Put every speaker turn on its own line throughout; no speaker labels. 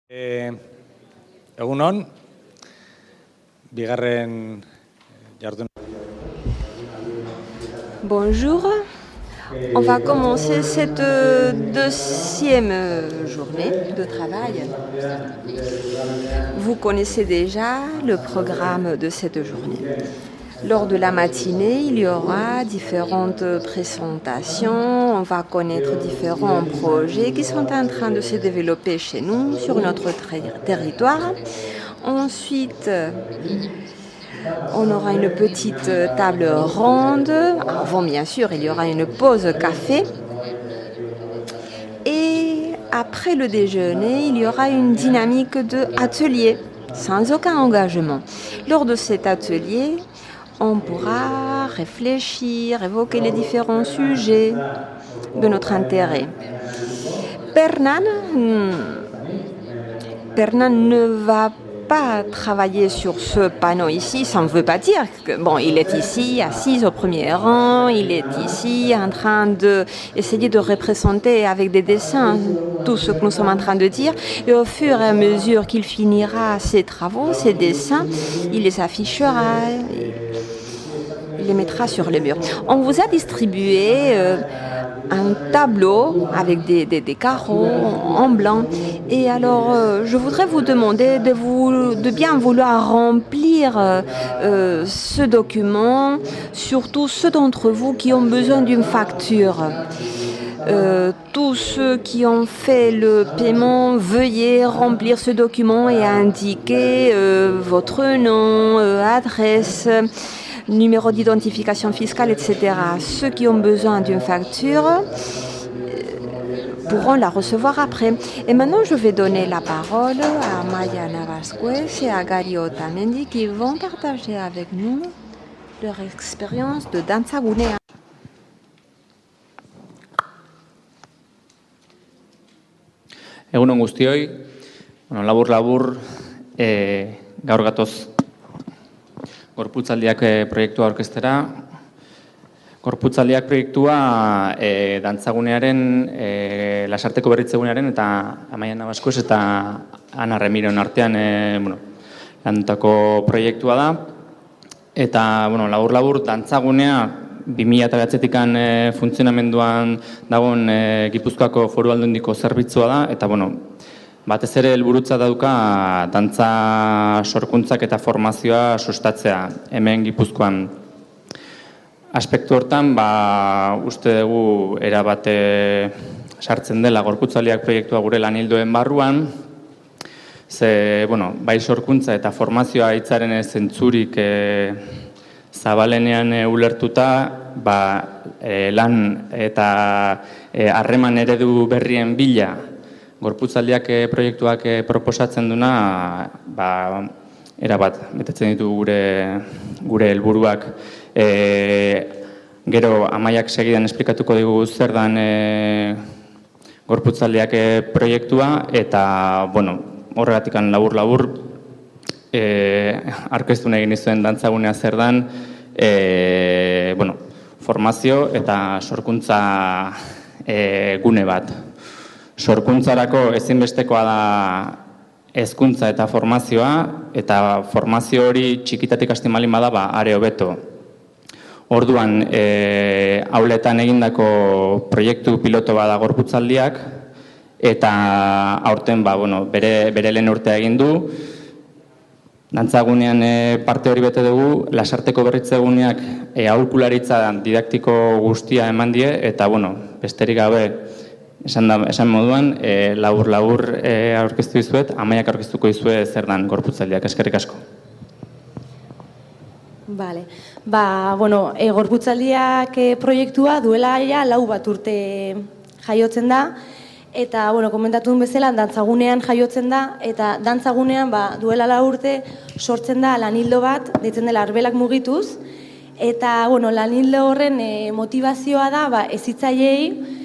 Egunon, bigarren jardun.
Bonjour, on va commencer cette deuxième journée de travail. Vous connaissez déjà le programme de cette journée. Lors de la matinée, il y aura différentes présentations, on va connaître différents projets qui sont en train de se développer chez nous, sur notre territoire. Ensuite, on aura une petite table ronde. Avant, bien sûr, il y aura une pause café. Et après le déjeuner, il y aura une dynamique d'atelier, sans aucun engagement. Lors de cet atelier, on pourra réfléchir, évoquer les différents sujets de notre intérêt. Pernan ne va pas travailler sur ce panneau ici, ça ne veut pas dire que, bon, il est ici, assis au premier rang, il est ici en train d'essayer de représenter avec des dessins tout ce que nous sommes en train de dire, et au fur et à mesure qu'il finira ses travaux, ses dessins, il les affichera, il les mettra sur le mur. On vous a distribué un tableau avec des carreaux en blanc. Et alors, je voudrais vous demander de bien vouloir remplir ce document, surtout ceux d'entre vous qui ont besoin d'une facture. Tous ceux qui ont fait le paiement, veuillez remplir ce document et indiquer votre nom, adresse, numéro d'identification fiscale, etc. Ceux qui ont besoin d'une facture pourront la recevoir après. Et maintenant, je vais donner la parole à Maya Navasquez et à Gary Otamendi qui vont partager avec nous leur expérience de Dantzagunea.
Egunon guztioi, labur gaur gatoz Gorputzaldiak proiektua aurkeztera. Gorputzaldiak proiektua Dantzagunearen, Lasarteko berritzegunearen eta Amaia Navasquez eta Ana Remiron artean landutako proiektua da. Eta labur Dantzagunea 2009tik funtzionamenduan dagoen Gipuzkoako Foru Aldundiko zerbitzua da, eta batez ere helburutza dauka dantza sorkuntzak eta formazioa sustatzea hemen Gipuzkoan. Aspektu hortan, uste dugu erabate sartzen dela Gorputzaldiak proiektua gure lanildoen barruan, ze, bai sorkuntza eta formazioa hitzaren zentzurik zabalenean ulertuta, lan eta harreman eredu berrien bila Gorputzaldiak proiektuak proposatzen duna, erabat betetzen ditu gure helburuak. Gero Amaiak segidan esplikatuko digu zer dan Gorputzaldiak proiektua, eta horregatik labur aurkeztu nahi genizuen Dantzagunea zer dan, formazio eta sorkuntza gune bat. Sorkuntzarako ezinbestekoa da hezkuntza eta formazioa, eta formazio hori txikitatik hasten baldin bada, are hobeto. Orduan, auletan egindako proiektu piloto bada Gorputzaldiak, eta aurten bere lehen urtea egin du. Dantzagunean parte hori bete dugu, Lasarteko berritzeguneak aholkularitza didaktiko guztia eman die, eta besterik gabe, esan moduan, labur aurkeztu dizuet, Amaiak aurkeztuko dizue zer dan Gorputzaldiak. Eskerrik asko.
Bale. Gorputzaldiak proiektua duela 4 bat urte jaiotzen da, eta, komentatu duen bezala, Dantzagunean jaiotzen da, eta Dantzagunean duela 4 urte sortzen da lanildo bat, deitzen dela Arbelak mugituz, eta, lanildo horren motivazioa da, hezitzaileei,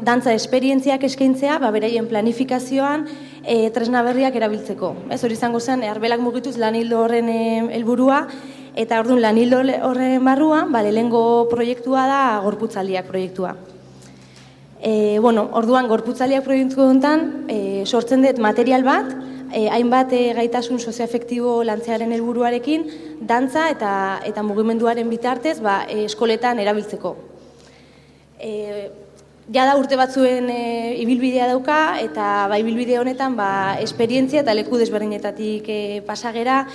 dantza esperientziak eskaintzea, beraien planifikazioan tresna berriak erabiltzeko. Hori izango zen, Arbelak mugituz lanildo horren helburua, eta orduan lanildo horren barruan, lehenengo proiektua da Gorputzaldiak proiektua. Orduan, gorputzaliak proiektu honetan sortzen dut material bat, hainbat gaitasun sozioafektibo lantzearen helburuarekin, dantza eta mugimenduaren bitartez eskoletan erabiltzeko. Jada urte batzuen ibilbidea dauka, eta ibilbide honetan esperientzia eta leku desberdinetatik pasagera,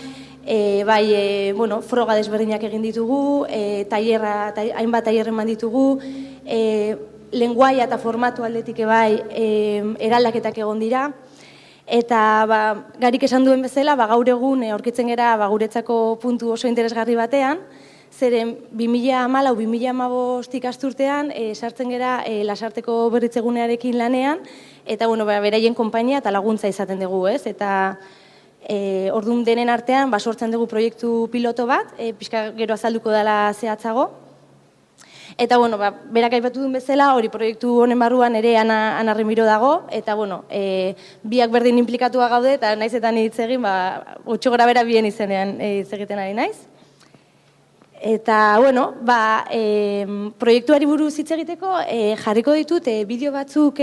froga desberdinak egin ditugu, hainbat tailerren eman ditugu, lenguaia eta formatu aldetik eraldaketak egon dira, eta Garik esan duen bezala, gaur egun aurkitzen gera guretzako puntu oso interesgarri batean, zeren 2014-2015 ikasturtean sartzen gera Lasarteko berritzegunearekin lanean, eta beraien konpainia eta laguntza izaten dugu, ez? Eta orduan denen artean sortzen dugu proiektu piloto bat, pixka gero azalduko dela zehatzago. Eta, berak aipatu duen bezala, hori proiektu honen barruan ere Ana Remiro dago, eta, biak berdin inplikatua gaude, eta naizetan hitz egin, gutxi gora bera bien izenean hitz egiten ari naiz. Eta, proiektuari buruz hitz egiteko, jarriko ditut bideo batzuk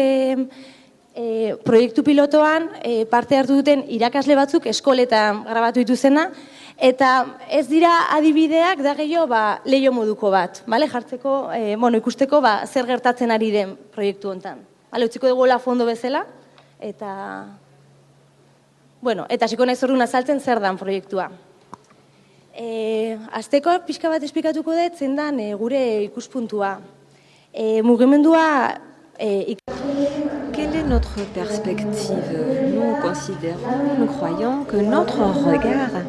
proiektu pilotoan parte hartu duten irakasle batzuk eskoletan grabatu dituzena, eta ez dira adibideak da gehiago leio moduko bat, jartzeko, ikusteko zer gertatzen ari den proiektu honetan. Utziko dugu la fondo bezala, eta hasiko naiz orduan azaltzen zer dan proiektua. Azteko pixka bat esplikatuko dut zein dan gure ikuspuntua. Mugimendua
Quelle est notre perspective? Nous considérons, nous croyons que notre regard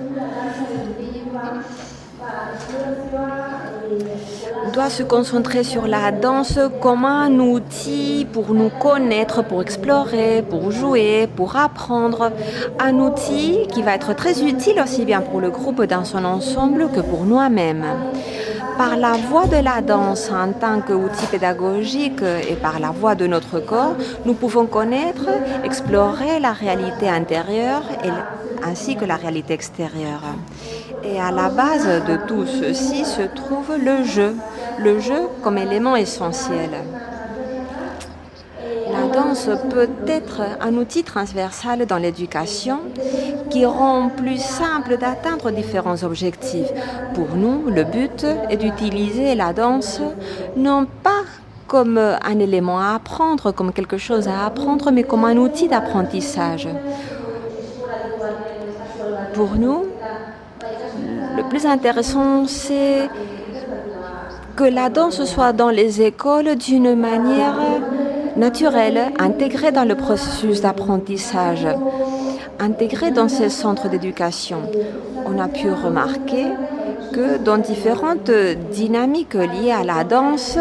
doit se concentrer sur la danse comme un outil pour nous connaître, pour explorer, pour jouer, pour apprendre. Un outil qui va être très utile aussi bien pour le groupe dans son ensemble que pour nous-mêmes. Par la voie de la danse en tant qu'outil pédagogique et par la voie de notre corps, nous pouvons connaître, explorer la réalité intérieure ainsi que la réalité extérieure. Et à la base de tout ceci se trouve le jeu comme élément essentiel. La danse peut être un outil transversal dans l'éducation qui rend plus simple d'atteindre différents objectifs. Pour nous, le but est d'utiliser la danse non pas comme un élément à apprendre, comme quelque chose à apprendre, mais comme un outil d'apprentissage. Pour nous, le plus intéressant, c'est que la danse soit dans les écoles d'une manière naturelle, intégrée dans le processus d'apprentissage, intégrée dans ces centres d'éducation. On a pu remarquer que dans différentes dynamiques liées à la danse,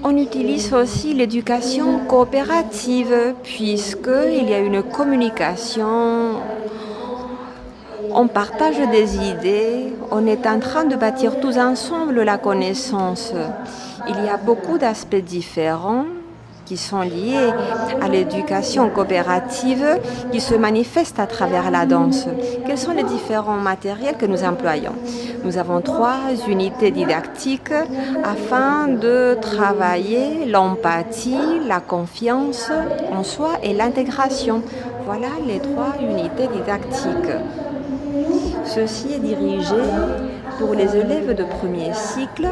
on utilise aussi l'éducation coopérative, puisqu'il y a une communication, on partage des idées, on est en train de bâtir tous ensemble la connaissance. Il y a beaucoup d'aspects différents qui sont liés à l'éducation coopérative qui se manifestent à travers la danse. Quels sont les différents matériels que nous employons? Nous avons 3 unités didactiques afin de travailler l'empathie, la confiance en soi et l'intégration. Voilà les 3 unités didactiques. Ceci est dirigé pour les élèves du premier cycle,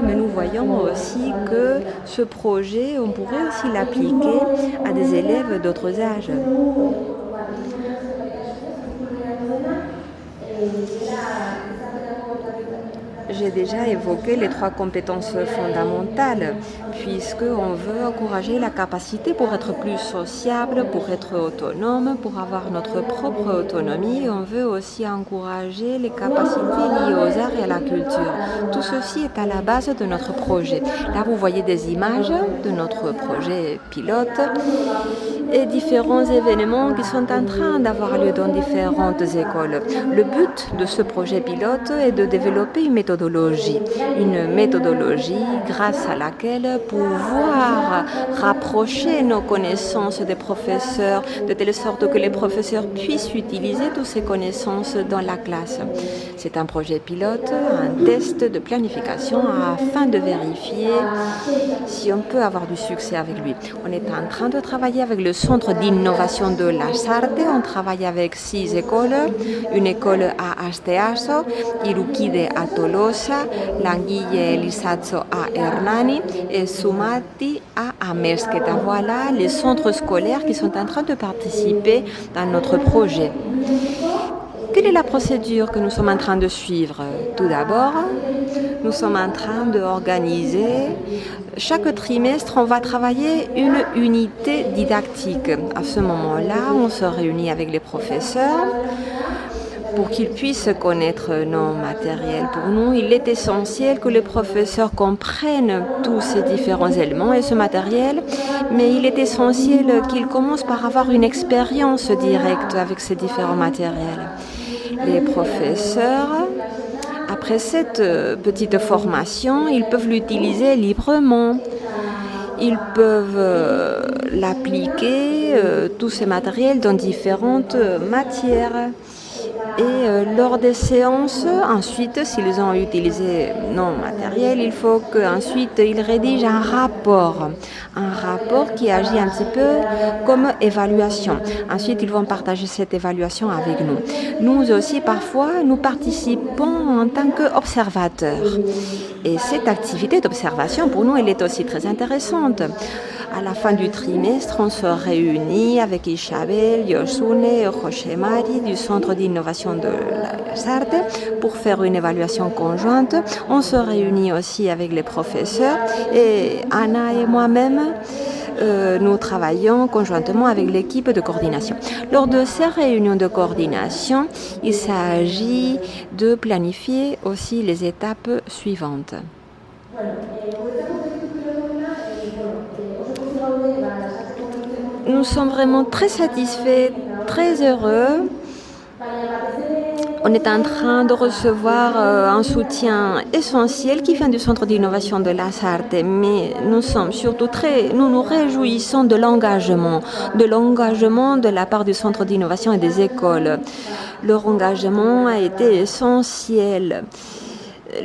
mais nous voyons aussi que ce projet, on pourrait aussi l'appliquer à des élèves d'autres âges. J'ai déjà évoqué les 3 compétences fondamentales, puisqu'on veut encourager la capacité pour être plus sociable, pour être autonome, pour avoir notre propre autonomie. On veut aussi encourager les capacités liées aux arts et à la culture. Tout ceci est à la base de notre projet. Là, vous voyez des images de notre projet pilote. et différents événements qui sont en train d'avoir lieu dans différentes écoles. Le but de ce projet pilote est de développer une méthodologie grâce à laquelle pouvoir rapprocher nos connaissances des professeurs de telle sorte que les professeurs puissent utiliser toutes ces connaissances dans la classe. C'est un projet pilote, un test de planification afin de vérifier si on peut avoir du succès avec lui. On est en train de travailler avec le Centre d'innovation de Lasarte. On travaille avec 6 écoles. Une école à Asteaso, Irukide à Tolosa, Languille et Lisazzo à Hernani et Sumati à Amezqueta. Voilà les centres scolaires qui sont en train de participer dans notre projet. Quelle est la procédure que nous sommes en train de suivre? Tout d'abord, nous sommes en train d'organiser, chaque trimestre, on va travailler une unité didactique. À ce moment-là, on se réunit avec les professeurs pour qu'ils puissent connaître nos matériels. Pour nous, il est essentiel que les professeurs comprennent tous ces différents éléments et ce matériel, mais il est essentiel qu'ils commencent par avoir une expérience directe avec ces différents matériels. Les professeurs, après cette petite formation, ils peuvent l'utiliser librement. Ils peuvent l'appliquer, tous ces matériels, dans différentes matières. Et lors des séances, ensuite, s'ils ont utilisé nos matériels, il faut qu'ensuite ils rédigent un rapport qui agit un petit peu comme évaluation. Ensuite, ils vont partager cette évaluation avec nous. Nous aussi, parfois, nous participons en tant qu'observateurs. Et cette activité d'observation, pour nous, elle est aussi très intéressante. À la fin du trimestre, on se réunit avec Isabel, Yosune et José Mari du Centre d'innovation de Lasarte pour faire une évaluation conjointe. On se réunit aussi avec les professeurs et Anna et moi-même, nous travaillons conjointement avec l'équipe de coordination. Lors de ces réunions de coordination, il s'agit de planifier aussi les étapes suivantes. Nous sommes vraiment très satisfaits, très heureux. On est en train de recevoir un soutien essentiel qui vient du Centre d'innovation de Lasarte, mais nous sommes surtout nous nous réjouissons de l'engagement de la part du Centre d'innovation et des écoles. Leur engagement a été essentiel.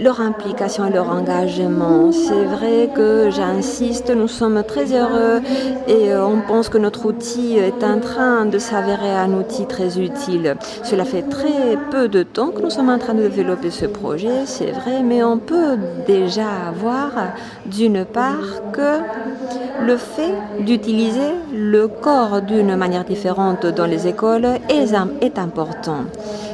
Leur implication et leur engagement. C'est vrai que j'insiste, nous sommes très heureux et on pense que notre outil est en train de s'avérer un outil très utile. Cela fait très peu de temps que nous sommes en train de développer ce projet, c'est vrai, mais on peut déjà voir d'une part que le fait d'utiliser le corps d'une manière différente dans les écoles est important.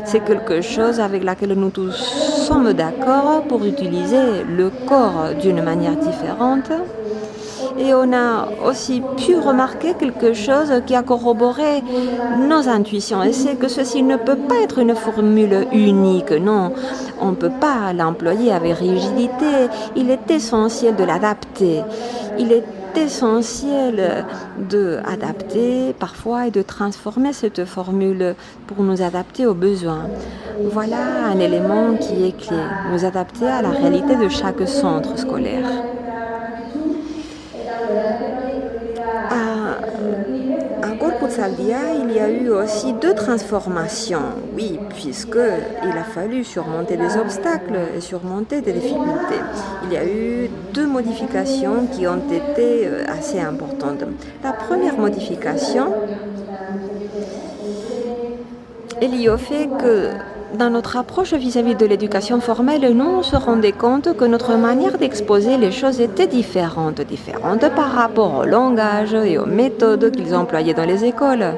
C'est quelque chose avec laquelle nous tous sommes d'accord pour utiliser le corps d'une manière différente. Et on a aussi pu remarquer quelque chose qui a corroboré nos intuitions. Et c'est que ceci ne peut pas être une formule unique. Non, on ne peut pas l'employer avec rigidité. Il est essentiel de l'adapter. Il est essentiel d'adapter parfois et de transformer cette formule pour nous adapter aux besoins. Voilà un élément qui est clé, nous adapter à la réalité de chaque centre scolaire. À Corpus Aldia, il y a eu aussi 2 transformations, oui, puisqu'il a fallu surmonter des obstacles et surmonter des difficultés. Il y a eu 2 modifications qui ont été assez importantes. La première modification est liée au fait que dans notre approche vis-à-vis de l'éducation formelle, nous on se rendait compte que notre manière d'exposer les choses était différente par rapport au langage et aux méthodes qu'ils employaient dans les écoles.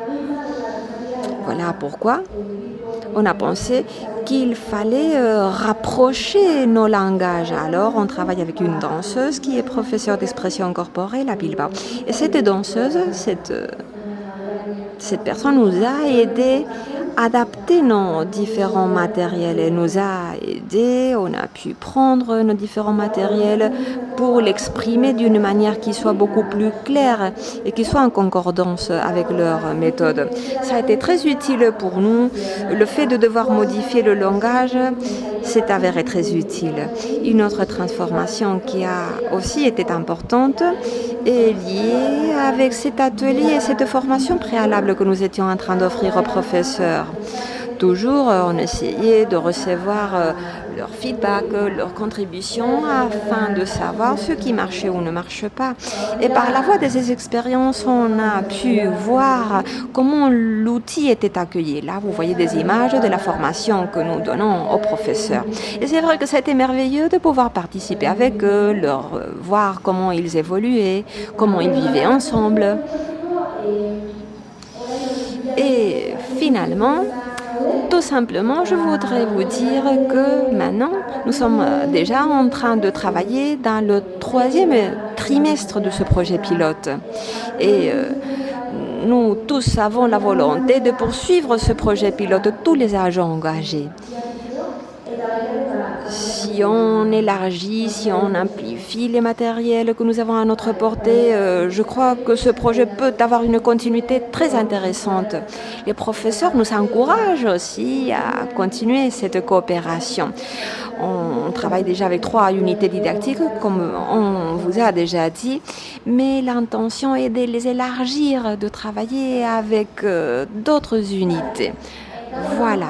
Voilà pourquoi on a pensé qu'il fallait rapprocher nos langages. Alors, on travaille avec une danseuse qui est professeure d'expression corporelle à Bilbao. Et cette danseuse, cette personne nous a aidés adapté nos différents matériels. Elle nous a aidés, on a pu prendre nos différents matériels pour l'exprimer d'une manière qui soit beaucoup plus claire et qui soit en concordance avec leur méthode. Ça a été très utile pour nous. Le fait de devoir modifier le langage s'est avéré très utile. Une autre transformation qui a aussi été importante est liée avec cet atelier et cette formation préalable que nous étions en train d'offrir aux professeurs. Toujours, on essayait de recevoir leur feedback, leurs contributions afin de savoir ce qui marchait ou ne marche pas. Et par la voie de ces expériences, on a pu voir comment l'outil était accueilli. Là, vous voyez des images de la formation que nous donnons aux professeurs. Et c'est vrai que ça a été merveilleux de pouvoir participer avec eux, leur voir comment ils évoluaient, comment ils vivaient ensemble. Et finalement, tout simplement, je voudrais vous dire que maintenant, nous sommes déjà en train de travailler dans le 3e trimestre de ce projet pilote. Et nous tous avons la volonté de poursuivre ce projet pilote, tous les agents engagés. Si on élargit, si on amplifie les matériels que nous avons à notre portée, je crois que ce projet peut avoir une continuité très intéressante. Les professeurs nous encouragent aussi à continuer cette coopération. On travaille déjà avec 3 unités didactiques, comme on vous a déjà dit, mais l'intention est de les élargir, de travailler avec d'autres unités. Voilà.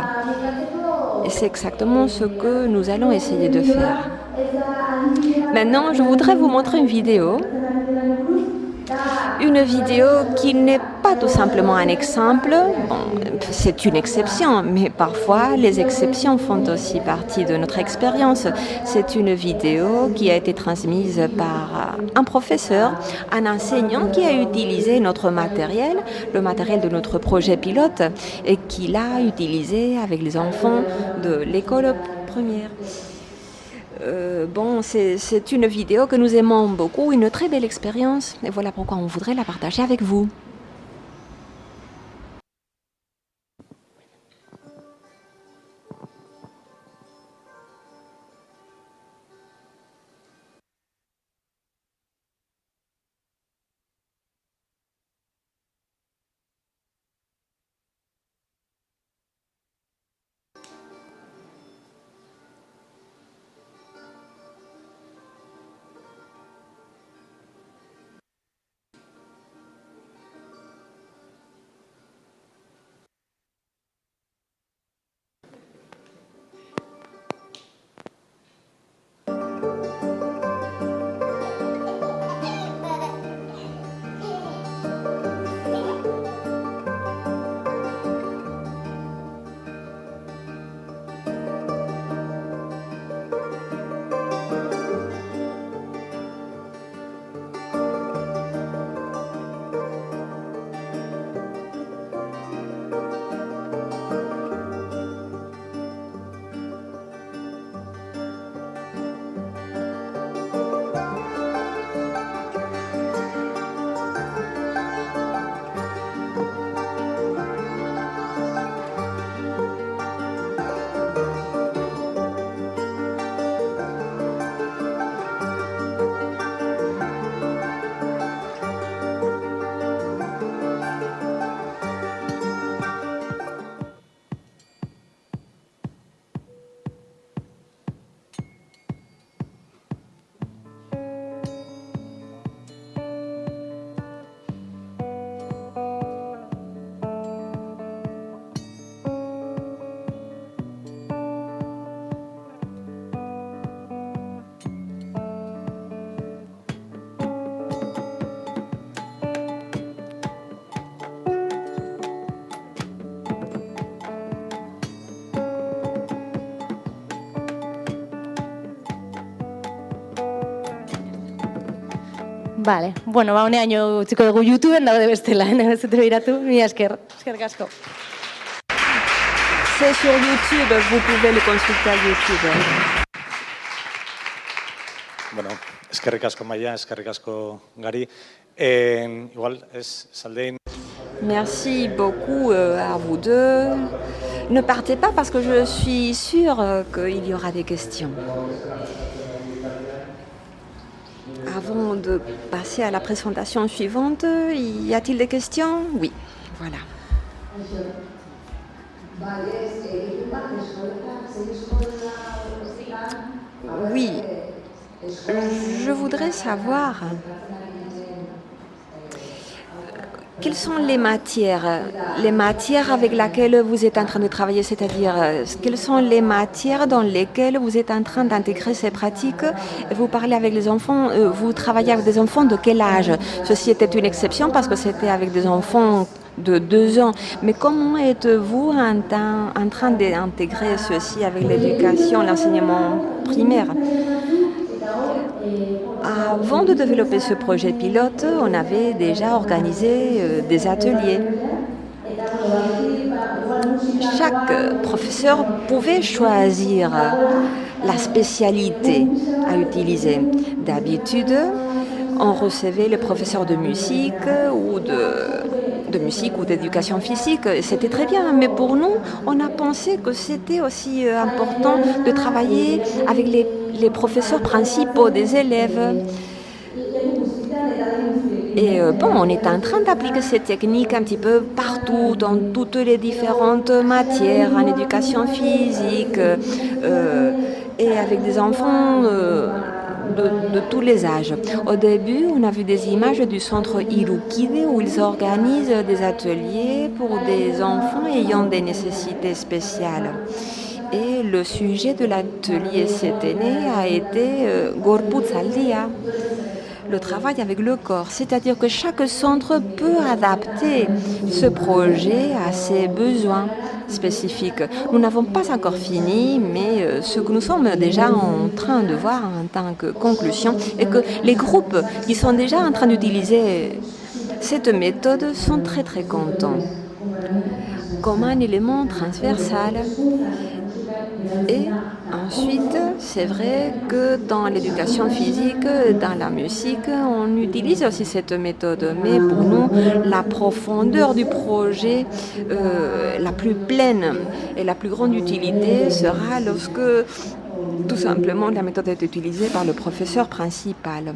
Et c'est exactement ce que nous allons essayer de faire. Maintenant, je voudrais vous montrer une vidéo. Une vidéo qui n'est pas tout simplement un exemple. Bon, c'est une exception, mais parfois les exceptions font aussi partie de notre expérience. C'est une vidéo qui a été transmise par un professeur, un enseignant qui a utilisé notre matériel, le matériel de notre projet pilote, et qui l'a utilisé avec les enfants de l'école primaire. Bon, c'est une vidéo que nous aimons beaucoup, une très belle expérience, et voilà pourquoi on voudrait la partager avec vous.
Vale, bueno, honeaino utziko dugu YouTubeen daude bestela, ez dut begiratu, mila esker, eskerrik asko.
C'est sur YouTube, vous pouvez le consulter à YouTube.
Bueno, eskerrik asko Maia, eskerrik asko Gari. Igual, ez, Saldein,
Merci beaucoup à vous deux. Ne partez pas parce que je suis sûre qu'il y aura des questions. Avant de passer à la présentation suivante, y a-t-il des questions? Oui, voilà. Oui, je voudrais savoir quelles sont les matières avec lesquelles vous êtes en train de travailler, c'est-à-dire quelles sont les matières dans lesquelles vous êtes en train d'intégrer ces pratiques. Vous parlez avec les enfants, vous travaillez avec des enfants de quel âge? Ceci était une exception parce que c'était avec des enfants de 2 ans. Mais comment êtes-vous en train d'intégrer ceci avec l'éducation, l'enseignement primaire? Avant de développer ce projet pilote, on avait déjà organisé des ateliers. Chaque professeur pouvait choisir la spécialité à utiliser. D'habitude, on recevait les professeurs de musique ou d'éducation physique. C'était très bien, mais pour nous, on a pensé que c'était aussi important de travailler avec les professeurs principaux des élèves. Et on est en train d'appliquer ces techniques un petit peu partout, dans toutes les différentes matières, en éducation physique, et avec des enfants de tous les âges. Au début, on a vu des images du centre Irukide où ils organisent des ateliers pour des enfants ayant des nécessités spéciales. Et le sujet de l'atelier cette année a été Gorputzaldia, le travail avec le corps. C'est-à-dire que chaque centre peut adapter ce projet à ses besoins spécifiques. Nous n'avons pas encore fini, mais ce que nous sommes déjà en train de voir en tant que conclusion est que les groupes qui sont déjà en train d'utiliser cette méthode sont très très contents. Comme un élément transversal. Et ensuite, c'est vrai que dans l'éducation physique, dans la musique, on utilise aussi cette méthode. Mais pour nous, la profondeur du projet, la plus pleine et la plus grande utilité sera lorsque, tout simplement, la méthode est utilisée par le professeur principal.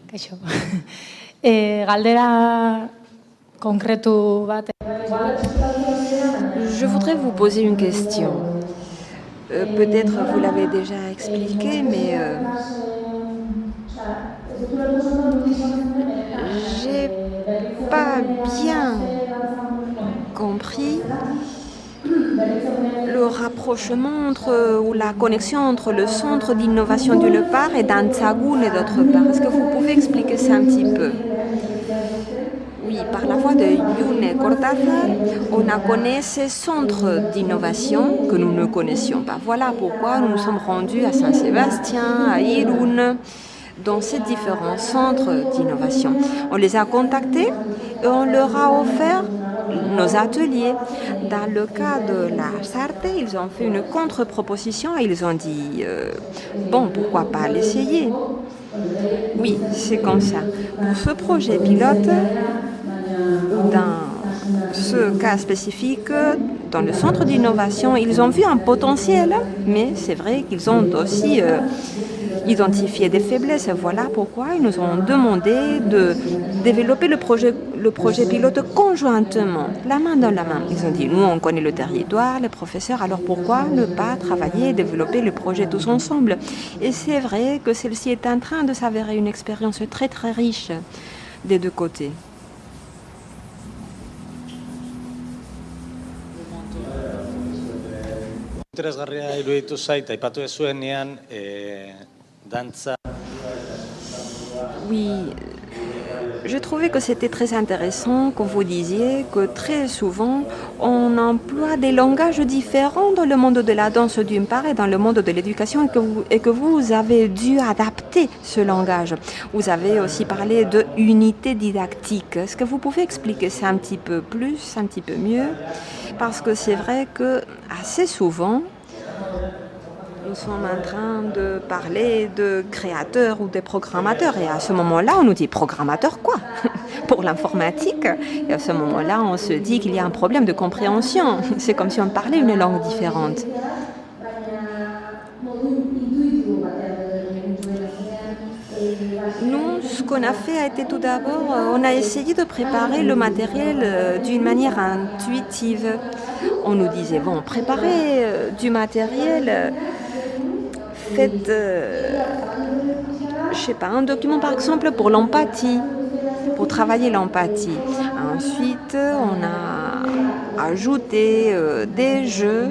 Kaixo. Galdera konkretu bat.
Je voudrais vous poser une question. Peut-être vous l'avez déjà expliqué, mais j'ai pas bien compris le rapprochement ou la connexion entre le centre d'innovation d'une part et Dantzagune d'autre part. Est-ce que vous pouvez expliquer ça un petit peu? Oui, par la voix de Yune Cortázar, on a connu ces centres d'innovation que nous ne connaissions pas. Voilà pourquoi nous nous sommes rendus à Saint-Sébastien, à Irún, dans ces différents centres d'innovation. On les a contactés et on leur a offert nos ateliers. Dans le cas de la Sarthe, ils ont fait une contre-proposition et ils ont dit bon, pourquoi pas l'essayer? Oui, c'est comme ça. Pour ce projet pilote, ou dans ce cas spécifique, dans le centre d'innovation, ils ont vu un potentiel, mais c'est vrai qu'ils ont aussi identifié des faiblesses. Voilà pourquoi ils nous ont demandé de développer le projet pilote conjointement, la main dans la main. Ils ont dit, nous on connaît le territoire, les professeurs, alors pourquoi ne pas travailler et développer le projet tous ensemble? Et c'est vrai que celle-ci est en train de s'avérer une expérience très très riche des deux côtés.
Interesgarria iruditu zait, aipatu duzuenean, dantza.
Oui, je trouvais que c'était très intéressant que vous disiez que très souvent on emploie des langages différents dans le monde de la danse d'une part et dans le monde de l'éducation et que vous avez dû adapter ce langage. Vous avez aussi parlé de unité didactique. Est-ce que vous pouvez expliquer ça un petit peu plus, un petit peu mieux? Parce que c'est vrai que assez souvent, nous sommes en train de parler de créateurs ou de programmateurs. Et à ce moment-là, on nous dit programmateur quoi? Pour l'informatique. Et à ce moment-là, on se dit qu'il y a un problème de compréhension. C'est comme si on parlait une langue différente. Nous, ce qu'on a fait a été tout d'abord, on a essayé de préparer le matériel d'une manière intuitive. On nous disait, bon, préparez du matériel, faites, je sais pas, un document par exemple pour l'empathie, pour travailler l'empathie. Ensuite, on a ajouté des jeux,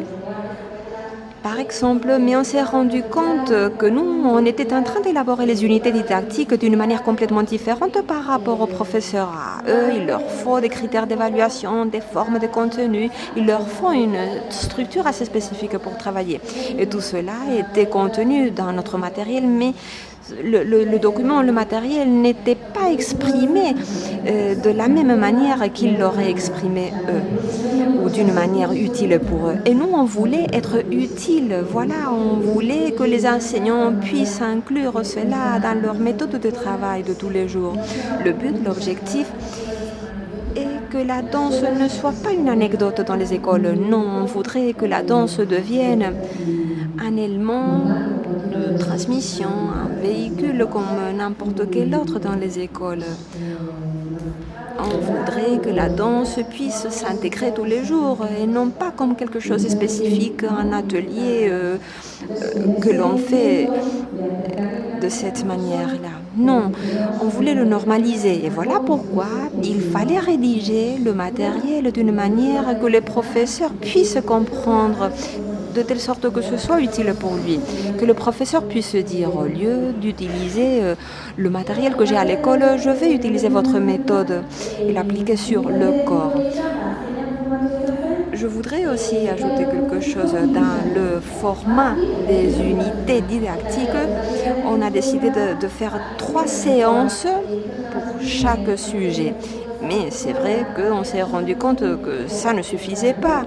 par exemple, mais on s'est rendu compte que nous, on était en train d'élaborer les unités didactiques d'une manière complètement différente par rapport aux professeurs. À eux, il leur faut des critères d'évaluation, des formes de contenu, il leur faut une structure assez spécifique pour travailler. Et tout cela était contenu dans notre matériel, mais le document, le matériel n'était pas exprimé de la même manière qu'ils l'auraient exprimé eux, ou d'une manière utile pour eux. Et nous, on voulait être utile, voilà, on voulait que les enseignants puissent inclure cela dans leur méthode de travail de tous les jours. Le but, l'objectif est que la danse ne soit pas une anecdote dans les écoles. Non, on voudrait que la danse devienne un élément de transmission, un véhicule comme n'importe quel autre dans les écoles. On voudrait que la danse puisse s'intégrer tous les jours et non pas comme quelque chose de spécifique, un atelier que l'on fait de cette manière-là. Non, on voulait le normaliser et voilà pourquoi il fallait rédiger le matériel d'une manière que les professeurs puissent comprendre, de telle sorte que ce soit utile pour lui, que le professeur puisse se dire, au lieu d'utiliser le matériel que j'ai à l'école, je vais utiliser votre méthode et l'appliquer sur le corps. Je voudrais aussi ajouter quelque chose dans le format des unités didactiques. On a décidé de faire 3 séances pour chaque sujet. Mais c'est vrai qu'on s'est rendu compte que ça ne suffisait pas.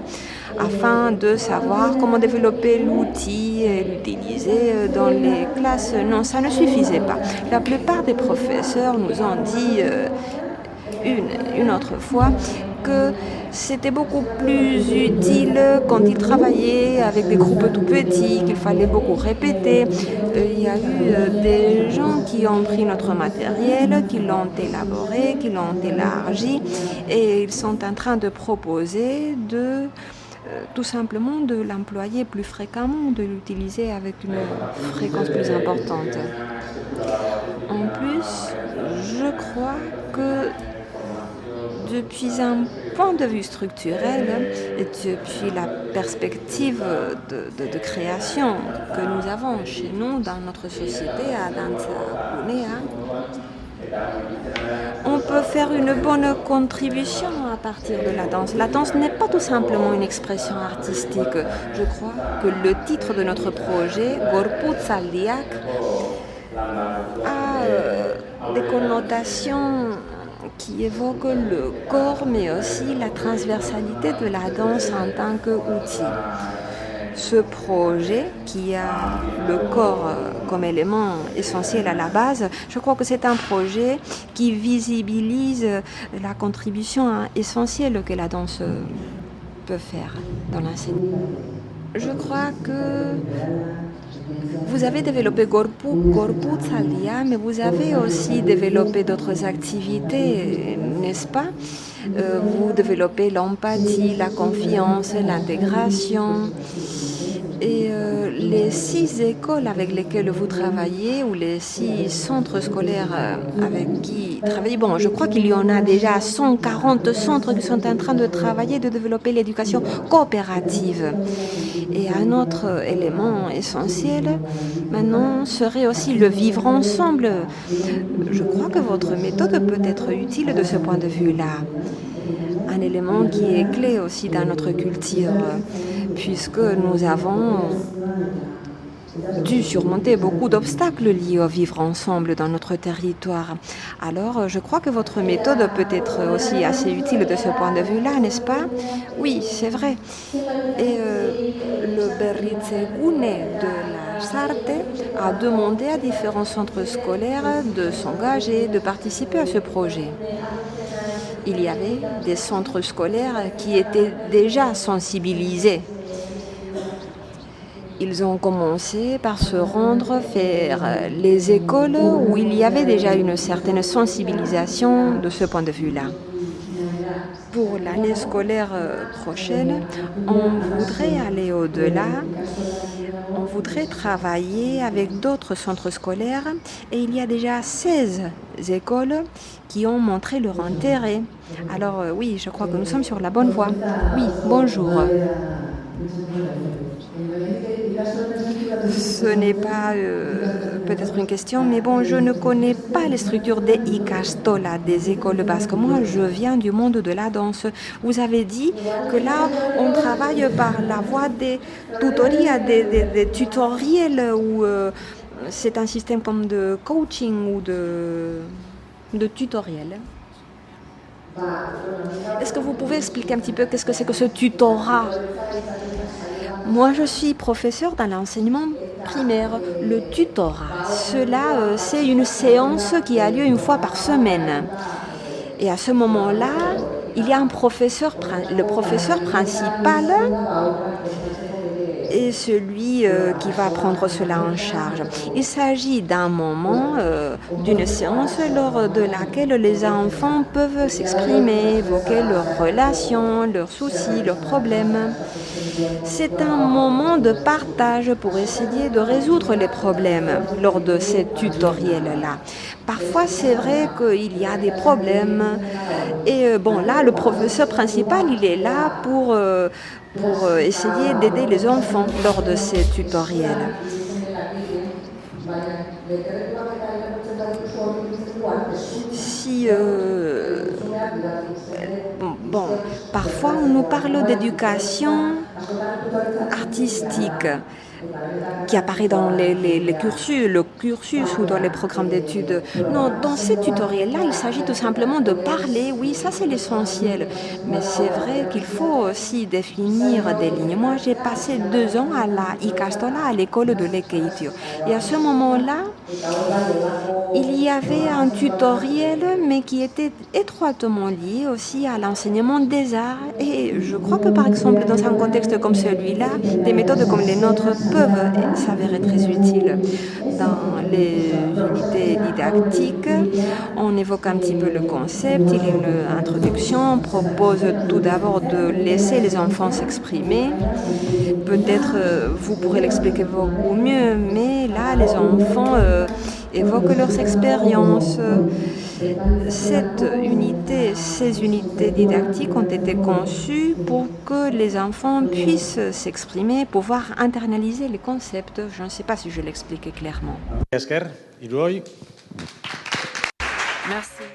Afin de savoir comment développer l'outil et l'utiliser dans les classes, non, ça ne suffisait pas. La plupart des professeurs nous ont dit une autre fois que c'était beaucoup plus utile quand ils travaillaient avec des groupes tout petits, qu'il fallait beaucoup répéter. Il y a eu des gens qui ont pris notre matériel, qui l'ont élaboré, qui l'ont élargi et ils sont en train de proposer tout simplement de l'employer plus fréquemment, de l'utiliser avec une fréquence plus importante. En plus, je crois que depuis un point de vue structurel et depuis la perspective de création que nous avons chez nous dans notre société à Danza Gunea, on peut faire une bonne contribution à partir de la danse. La danse n'est pas tout simplement une expression artistique. Je crois que le titre de notre projet, Gorputzaldiak, a des connotations qui évoquent le corps, mais aussi la transversalité de la danse en tant qu'outil. Ce projet, qui a le corps comme élément essentiel à la base, je crois que c'est un projet qui visibilise la contribution essentielle que la danse peut faire dans l'enseignement. Je crois que vous avez développé Gorputzaldia, mais vous avez aussi développé d'autres activités, n'est-ce pas? Vous développez l'empathie, la confiance, l'intégration. Et les 6 écoles avec lesquelles vous travaillez, ou les 6 centres scolaires avec qui travaillez, bon, je crois qu'il y en a déjà 140 centres qui sont en train de travailler, de développer l'éducation coopérative. Et un autre élément essentiel, maintenant, serait aussi le vivre ensemble. Je crois que votre méthode peut être utile de ce point de vue-là. Un élément qui est clé aussi dans notre culture, puisque nous avons dû surmonter beaucoup d'obstacles liés au vivre ensemble dans notre territoire. Alors, je crois que votre méthode peut être aussi assez utile de ce point de vue-là, n'est-ce pas? Oui, c'est vrai. Et le Berritzegune de la Lasarte a demandé à différents centres scolaires de s'engager, de participer à ce projet. Il y avait des centres scolaires qui étaient déjà sensibilisés. Ils ont commencé par se rendre vers les écoles où il y avait déjà une certaine sensibilisation de ce point de vue-là. Pour l'année scolaire prochaine, on voudrait aller au-delà. On voudrait travailler avec d'autres centres scolaires et il y a déjà 16 écoles qui ont montré leur intérêt. Alors oui, je crois que nous sommes sur la bonne voie. Oui, bonjour. Ce n'est pas peut-être une question, mais bon, je ne connais pas les structures des Ikastola, des écoles basques. Moi, je viens du monde de la danse. Vous avez dit que là, on travaille par la voie des tutoriels, des tutoriels, ou c'est un système comme de coaching ou de tutoriel. Est-ce que vous pouvez expliquer un petit peu qu'est-ce que c'est que ce tutorat? Moi, je suis professeure dans l'enseignement primaire. Le tutorat, cela, c'est une séance qui a lieu une fois par semaine. Et à ce moment-là, il y a un professeur, le professeur principal est celui qui va prendre cela en charge. Il s'agit d'un moment, d'une séance lors de laquelle les enfants peuvent s'exprimer, évoquer leurs relations, leurs soucis, leurs problèmes. C'est un moment de partage pour essayer de résoudre les problèmes lors de ces tutoriels-là. Parfois, c'est vrai qu'il y a des problèmes. Et bon, là, le professeur principal, il est là pour essayer d'aider les enfants lors de ces tutoriels. Si bon, parfois on nous parle d'éducation artistique qui apparaît dans les cursus, le cursus ou dans les programmes d'études. Non, dans ces tutoriels-là, il s'agit tout simplement de parler. Oui, ça c'est l'essentiel. Mais c'est vrai qu'il faut aussi définir des lignes. Moi, j'ai passé 2 ans à la Ikastola, à l'école de l'Ekeitio. Et à ce moment-là, il y avait un tutoriel, mais qui était étroitement lié aussi à l'enseignement des arts. Et je crois que, par exemple, dans un contexte comme celui-là, des méthodes comme les nôtres peuvent s'avérer très utiles. Dans les unités didactiques, on évoque un petit peu le concept, il y a une introduction, on propose tout d'abord de laisser les enfants s'exprimer. Peut-être vous pourrez l'expliquer beaucoup mieux, mais là, les enfants évoquent leurs expériences. Ces unités didactiques ont été conçues pour que les enfants puissent s'exprimer, pouvoir internaliser les concepts. Je ne sais pas si je l'explique clairement.
Esker, Iroi.
Merci.